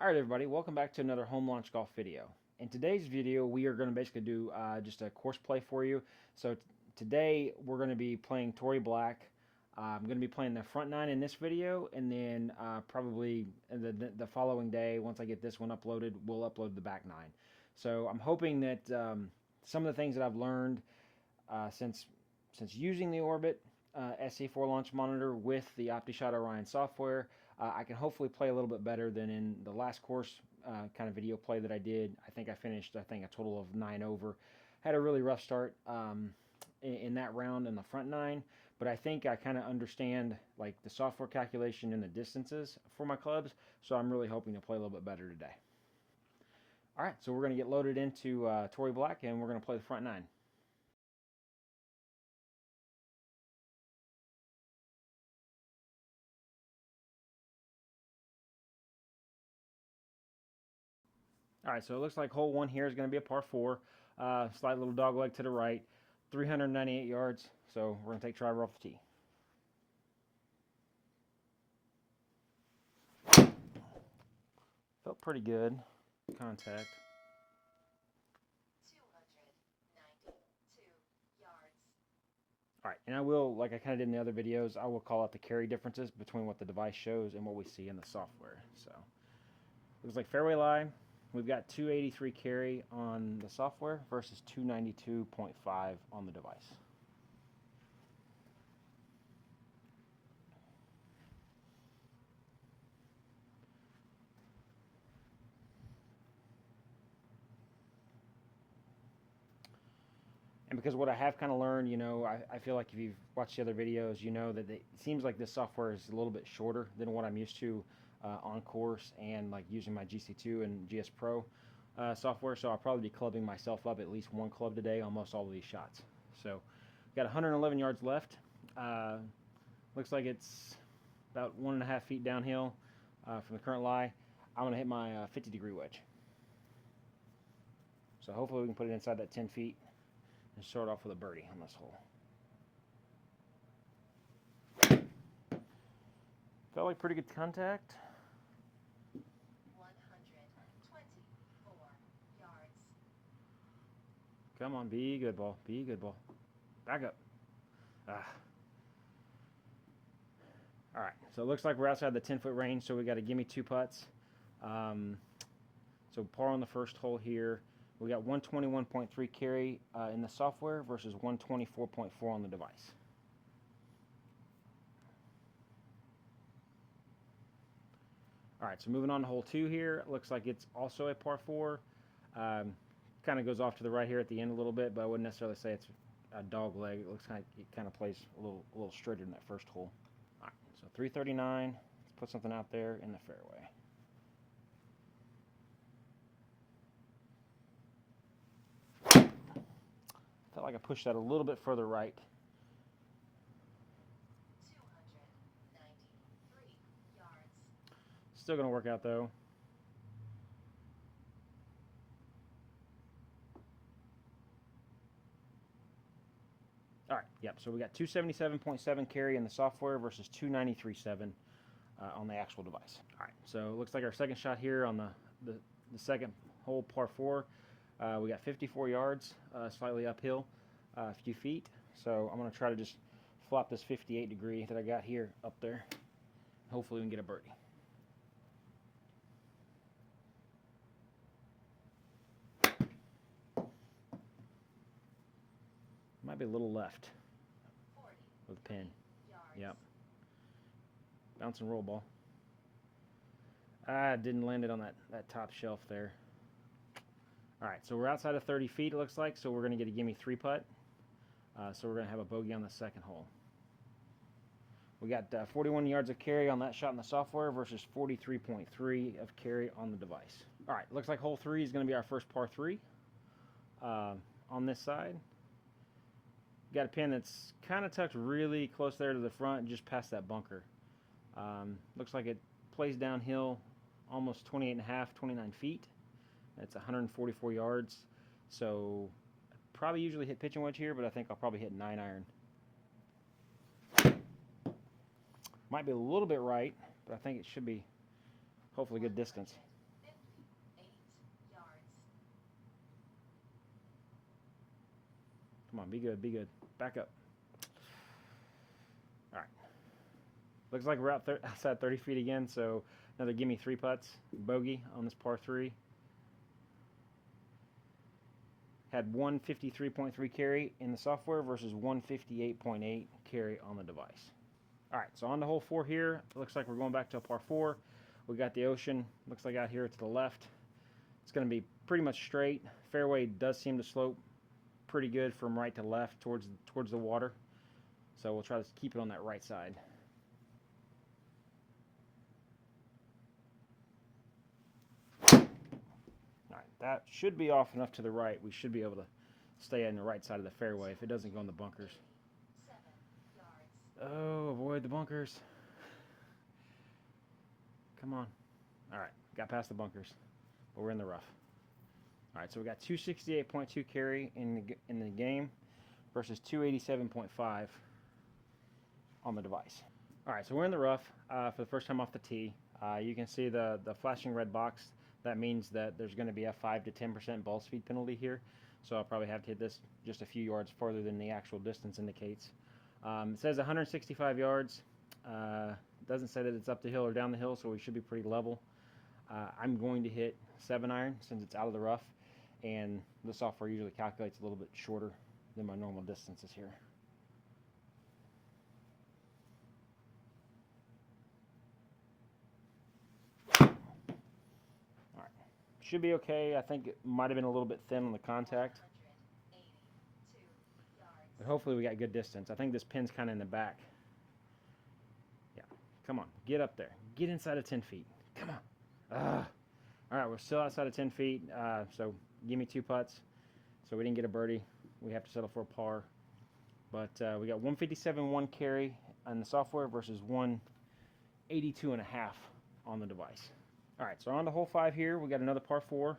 Alright everybody, welcome back to another home launch golf video. In today's video we are going to basically do just a course play for you. So today we're going to be playing Torrey Black. I'm going to be playing the front nine in this video, and then probably the following day, once I get this one uploaded, we'll upload the back nine. So I'm hoping that some of the things that I've learned since using the Orbit SC4 launch monitor with the Optishot Orion software, I can hopefully play a little bit better than in the last course kind of video play that I did. I think I finished, a total of 9 over. Had a really rough start in that round in the front nine, but I think I kind of understand like the software calculation and the distances for my clubs, so I'm really hoping to play a little bit better today. All right, so we're going to get loaded into Torrey Black, and we're going to play the front nine. All right, so it looks like hole one here is going to be a par 4. Slight little dog leg to the right, 398 yards. So we're going to take driver off the tee. Felt pretty good. Contact. 292 yards. All right, and I will, like I kind of did in the other videos, I will call out the carry differences between what the device shows and what we see in the software. So looks like fairway lie. We've got 283 carry on the software versus 292.5 on the device. And because what I have kind of learned, I feel like if you've watched the other videos, you know that it seems like this software is a little bit shorter than what I'm used to on course and like using my GC2 and GS Pro software. So I'll probably be clubbing myself up at least one club today on most all of these shots. So got 111 yards left. Looks like it's about 1.5 feet downhill from the current lie. I'm going to hit my 50-degree wedge. So hopefully we can put it inside that 10 feet. And start off with a birdie on this hole. Felt like pretty good contact. 124 yards. Come on, be good ball. Be good ball. Back up. All right, so it looks like we're outside the 10-foot range, so we got to give me 2 putts. So par on the first hole here. We got 121.3 carry in the software versus 124.4 on the device. All right, so moving on to hole 2 here. Looks like it's also a par 4. Kind of goes off to the right here at the end a little bit, but I wouldn't necessarily say it's a dog leg. It looks like it kind of plays a little straighter than that first hole. All right, so 339. Let's put something out there in the fairway. Felt like I pushed that a little bit further right. 293 yards. Still going to work out though. All right, yep, so we got 277.7 carry in the software versus 293.7 on the actual device. All right, so it looks like our second shot here on the second hole, par 4. We got 54 yards, slightly uphill, a few feet. So I'm going to try to just flop this 58 degree that I got here up there. Hopefully we can get a birdie. Might be a little left with a pin. Yep. Bounce and roll ball. Didn't land it on that top shelf there. All right, so we're outside of 30 feet, it looks like, so we're going to get a gimme 3 putt. So we're going to have a bogey on the second hole. We got 41 yards of carry on that shot in the software versus 43.3 of carry on the device. All right, looks like hole 3 is going to be our first par 3 on this side. Got a pin that's kind of tucked really close there to the front, just past that bunker. Looks like it plays downhill almost 28.5, 29 feet. It's 144 yards, so probably usually hit pitching wedge here, but I think I'll probably hit 9-iron. Might be a little bit right, but I think it should be hopefully good distance. Come on, be good, be good. Back up. All right. Looks like we're outside 30 feet again, so another gimme 3 putts. Bogey on this par 3. Had 153.3 carry in the software versus 158.8 carry on the device. All right, so on to hole 4 here. It looks like we're going back to a par 4. We got the ocean. Looks like out here to the left. It's going to be pretty much straight. Fairway does seem to slope pretty good from right to left towards the water. So we'll try to keep it on that right side. All right, that should be off enough to the right. We should be able to stay on the right side of the fairway if it doesn't go in the bunkers. Oh, avoid the bunkers. Come on. All right, got past the bunkers, but we're in the rough. All right, so we got 268.2 carry in the game versus 287.5 on the device. All right, so we're in the rough for the first time off the tee. You can see the flashing red box. That means that there's going to be a 5 to 10% ball speed penalty here. So I'll probably have to hit this just a few yards further than the actual distance indicates. It says 165 yards. It doesn't say that it's up the hill or down the hill, so we should be pretty level. I'm going to hit 7-iron since it's out of the rough, and the software usually calculates a little bit shorter than my normal distances here. All right, should be okay. I think it might have been a little bit thin on the contact, but hopefully we got good distance. I think this pin's kind of in the back. Yeah, come on, get up there. Get inside of 10 feet. Come on. All right, we're still outside of 10 feet, so give me 2 putts. So we didn't get a birdie. We have to settle for a par. But we got 157.1 carry on the software versus 182.5 on the device. All right, so on to hole 5 here. We got another par 4.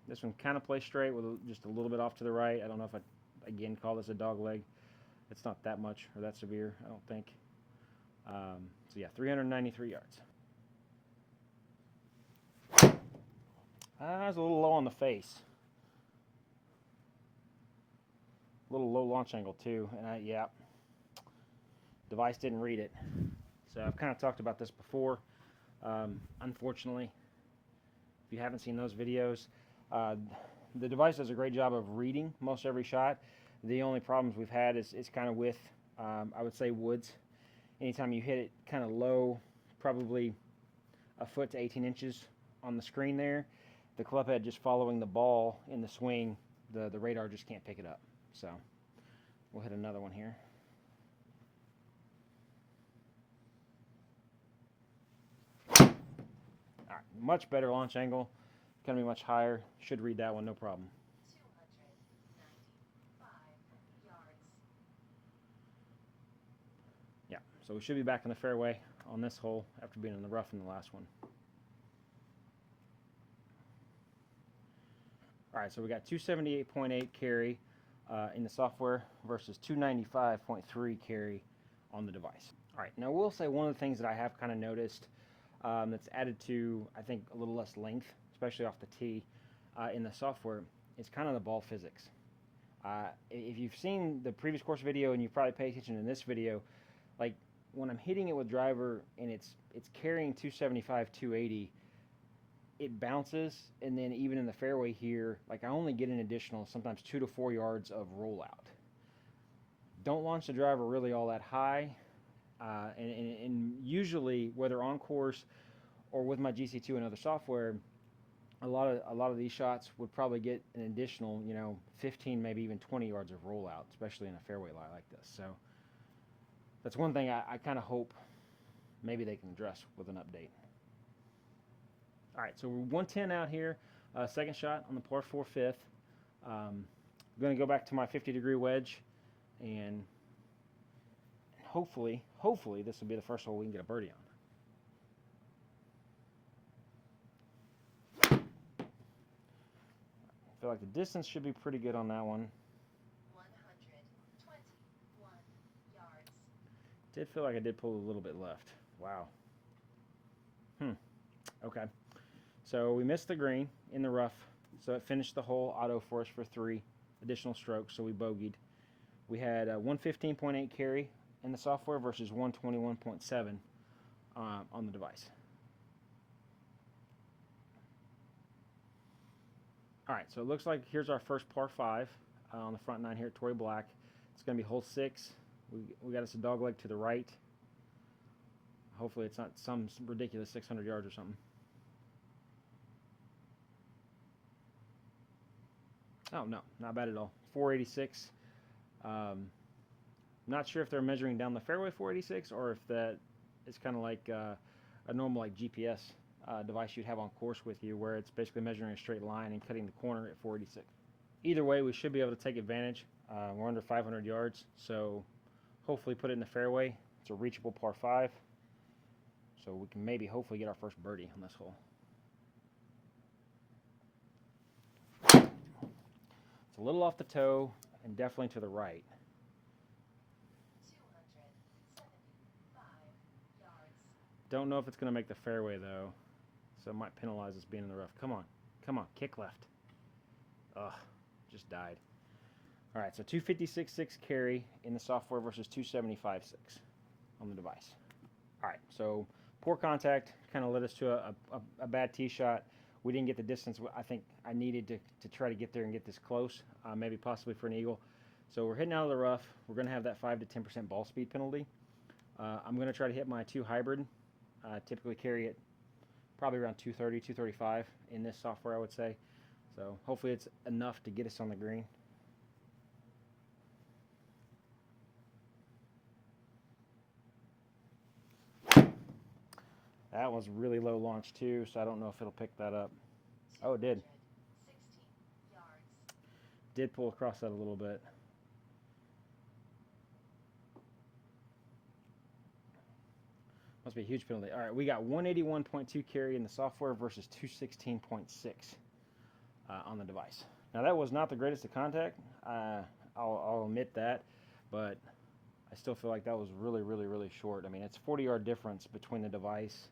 This one kind of plays straight with just a little bit off to the right. I don't know if I, again, call this a dog leg. It's not that much or that severe, I don't think. So yeah, 393 yards. I was a little low on the face. A little low launch angle too, and yeah, device didn't read it. So I've kind of talked about this before. Unfortunately, if you haven't seen those videos, the device does a great job of reading most every shot. The only problems we've had is kind of with, I would say, woods. Anytime you hit it kind of low, probably a foot to 18 inches on the screen there, the club head just following the ball in the swing, the radar just can't pick it up. So we'll hit another one here. All right, much better launch angle. Gonna be much higher. Should read that one, no problem. 295 yards. Yeah, so we should be back in the fairway on this hole after being in the rough in the last one. All right, so we got 278.8 carry in the software versus 295.3 carry on the device. All right, now I will say one of the things that I have kind of noticed that's added to, I think, a little less length, especially off the tee, in the software, is kind of the ball physics. If you've seen the previous course video and you probably pay attention in this video, like when I'm hitting it with driver and it's carrying 275, 280, it bounces, and then even in the fairway here, like I only get an additional sometimes 2 to 4 yards of rollout. Don't launch the driver really all that high, and usually whether on course or with my GC2 and other software, a lot of these shots would probably get an additional 15, maybe even 20 yards of rollout, especially in a fairway lie like this. So that's one thing I kind of hope maybe they can address with an update. All right, so we're 110 out here. Second shot on the par 4 fifth. I'm going to go back to my 50-degree wedge, and hopefully this will be the first hole we can get a birdie on. I feel like the distance should be pretty good on that one. 121 yards. Did feel like I did pull a little bit left. Wow. Okay. So we missed the green in the rough, so it finished the hole auto for us for 3. additional strokes, so we bogeyed. We had 115.8 carry in the software versus 121.7 on the device. All right, so it looks like here's our first par 5 on the front 9 here at Torrey Black. It's going to be hole 6. We got us a dog leg to the right. Hopefully it's not some ridiculous 600 yards or something. Oh, no, not bad at all. 486. Not sure if they're measuring down the fairway 486 or if that is kind of like a normal like GPS device you'd have on course with you, where it's basically measuring a straight line and cutting the corner at 486. Either way, we should be able to take advantage. We're under 500 yards, so hopefully put it in the fairway. It's a reachable par 5, so we can maybe hopefully get our first birdie on this hole. It's a little off the toe and definitely to the right. 275 yards. Don't know if it's going to make the fairway though, so it might penalize us being in the rough. Come on, kick left. Ugh, just died. All right, so 256.6 carry in the software versus 275.6 on the device. All right, so poor contact kind of led us to a bad tee shot. We didn't get the distance I think I needed to try to get there and get this close, maybe possibly for an eagle. So we're hitting out of the rough. We're going to have that 5 to 10% ball speed penalty. I'm going to try to hit my 2 hybrid. Typically carry it probably around 230, 235 in this software, I would say. So hopefully it's enough to get us on the green. That was really low launch too, so I don't know if it'll pick that up. Oh, it did. 16 yards. Did pull across that a little bit. Must be a huge penalty. All right, we got 181.2 carry in the software versus 216.6 on the device. Now that was not the greatest of contact. I'll admit that, but I still feel like that was really, really, really short. I mean, it's a 40-yard difference between the device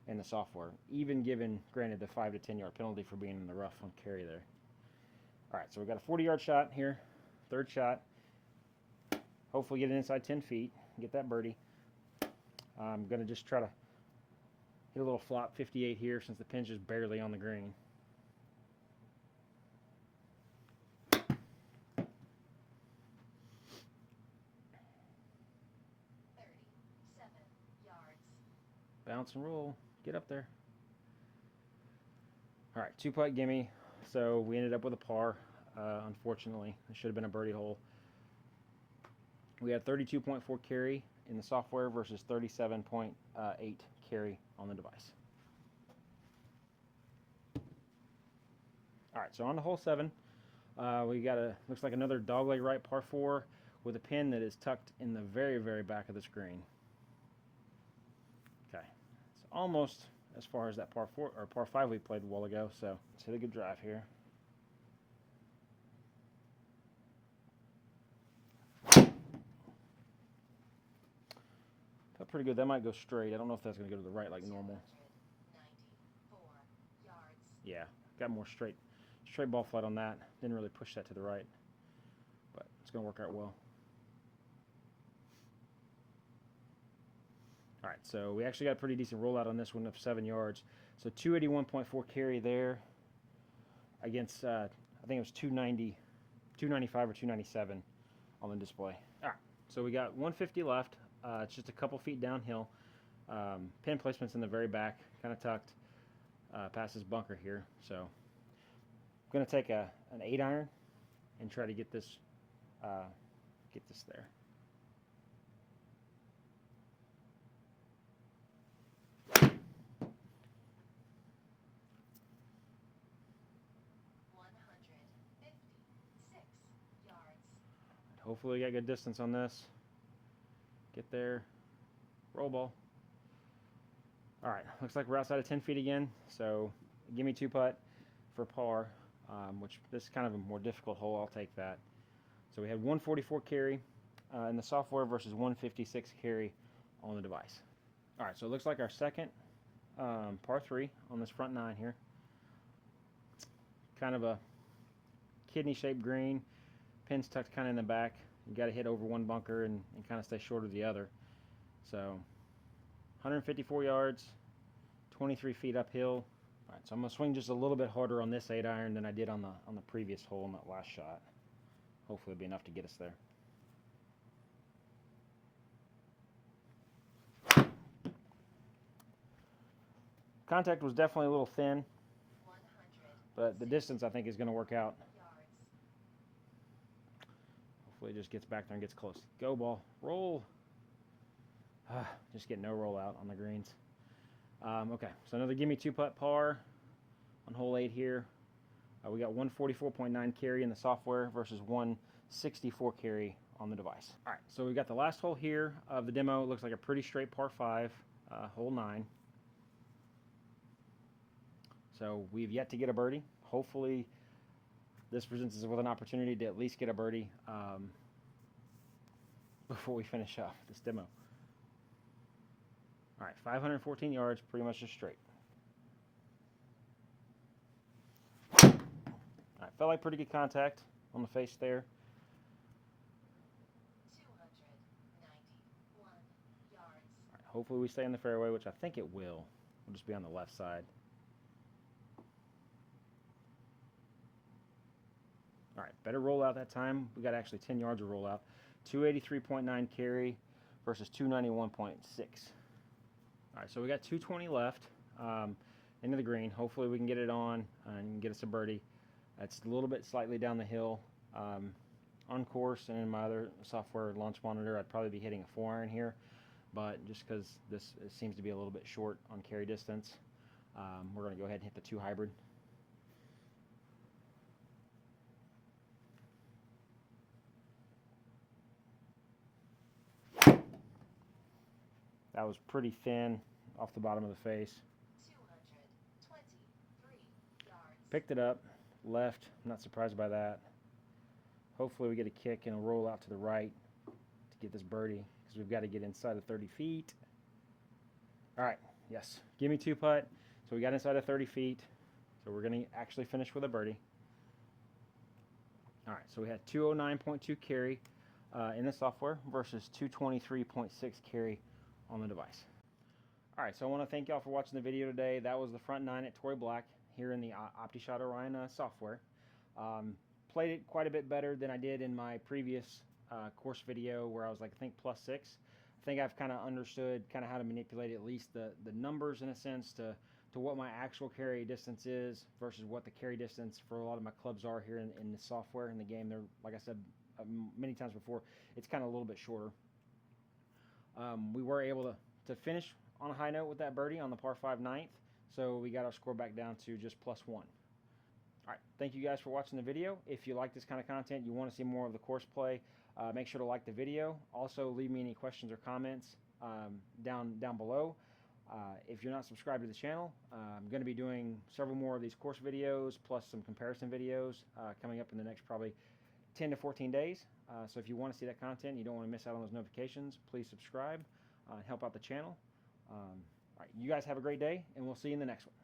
and the software, even given, granted, the 5 to 10-yard penalty for being in the rough on carry there. All right, so we've got a 40-yard shot here, third shot. Hopefully get it inside 10 feet, get that birdie. I'm going to just try to hit a little flop 58 here since the pin's just barely on the green. Bounce and roll. Get up there. All right, 2-putt gimme. So we ended up with a par, unfortunately. It should have been a birdie hole. We had 32.4 carry in the software versus 37.8 carry on the device. All right, so on to hole 7. We got looks like another dogleg right par 4 with a pin that is tucked in the very, very back of the screen. Okay, it's almost as far as that par 4 or par 5 we played a while ago. So let's hit a good drive here. Felt pretty good. That might go straight. I don't know if that's going to go to the right like normal. 94 yards. Yeah, got more straight ball flight on that. Didn't really push that to the right, but it's going to work out well. All right, so we actually got a pretty decent rollout on this one of 7 yards. So 281.4 carry there against, I think it was 295 or 297 on the display. All right, so we got 150 left. It's just a couple feet downhill. Pin placement's in the very back, kind of tucked past this bunker here. So I'm going to take an 8-iron and try to get this there. Hopefully we got good distance on this. Get there. Roll ball. All right, looks like we're outside of 10 feet again. So give me 2-putt for par, which this is kind of a more difficult hole. I'll take that. So we had 144 carry in the software versus 156 carry on the device. All right, so it looks like our second par 3 on this front 9 here. Kind of a kidney-shaped green. pin's tucked kind of in the back. You got to hit over one bunker and kind of stay short of the other. So 154 yards, 23 feet uphill. All right, so I'm gonna swing just a little bit harder on this 8-iron than I did on the previous hole on that last shot. Hopefully it'll be enough to get us there. Contact was definitely a little thin, 100 but the distance I think is going to work out. yards. Hopefully it just gets back there and gets close. Go ball, roll. Just get no roll out on the greens. Okay, so another gimme 2-putt par on hole 8 here. We got 144.9 carry in the software versus 164 carry on the device. All right, so we got the last hole here of the demo. It looks like a pretty straight par 5, hole 9. So we've yet to get a birdie. Hopefully this presents us with an opportunity to at least get a birdie before we finish off this demo. All right, 514 yards, pretty much just straight. All right, felt like pretty good contact on the face there. 291 yards. All right, hopefully we stay in the fairway, which I think it will. We'll just be on the left side. All right, better rollout that time. We got actually 10 yards of rollout. 283.9 carry versus 291.6. All right, so we got 220 left into the green. Hopefully we can get it on and get us a birdie. It's a little bit slightly down the hill. On course and in my other software launch monitor, I'd probably be hitting a 4-iron here. But just because this seems to be a little bit short on carry distance, we're going to go ahead and hit the 2 hybrid. That was pretty thin off the bottom of the face. 223 yards. Picked it up, left. I'm not surprised by that. Hopefully we get a kick and a roll out to the right to get this birdie because we've got to get inside of 30 feet. All right, yes. Give me 2-putt. So we got inside of 30 feet. So we're going to actually finish with a birdie. All right, so we had 209.2 carry in the software versus 223.6 carry on the device. All right, so I want to thank y'all for watching the video today. That was the front 9 at Torrey Black here in the Optishot Orion software. Played it quite a bit better than I did in my previous course video where I was like, I think +6. I think I've kind of understood kind of how to manipulate at least the numbers in a sense to what my actual carry distance is versus what the carry distance for a lot of my clubs are here in the software in the game. They're, like I said many times before, it's kind of a little bit shorter. We were able to finish on a high note with that birdie on the par 5 9th, so we got our score back down to just +1. All right, thank you guys for watching the video. If you like this kind of content, you want to see more of the course play, make sure to like the video. Also, leave me any questions or comments down below. If you're not subscribed to the channel, I'm going to be doing several more of these course videos plus some comparison videos coming up in the next probably 10 to 14 days. So if you want to see that content, you don't want to miss out on those notifications, please subscribe and help out the channel. All right, you guys have a great day, and we'll see you in the next one.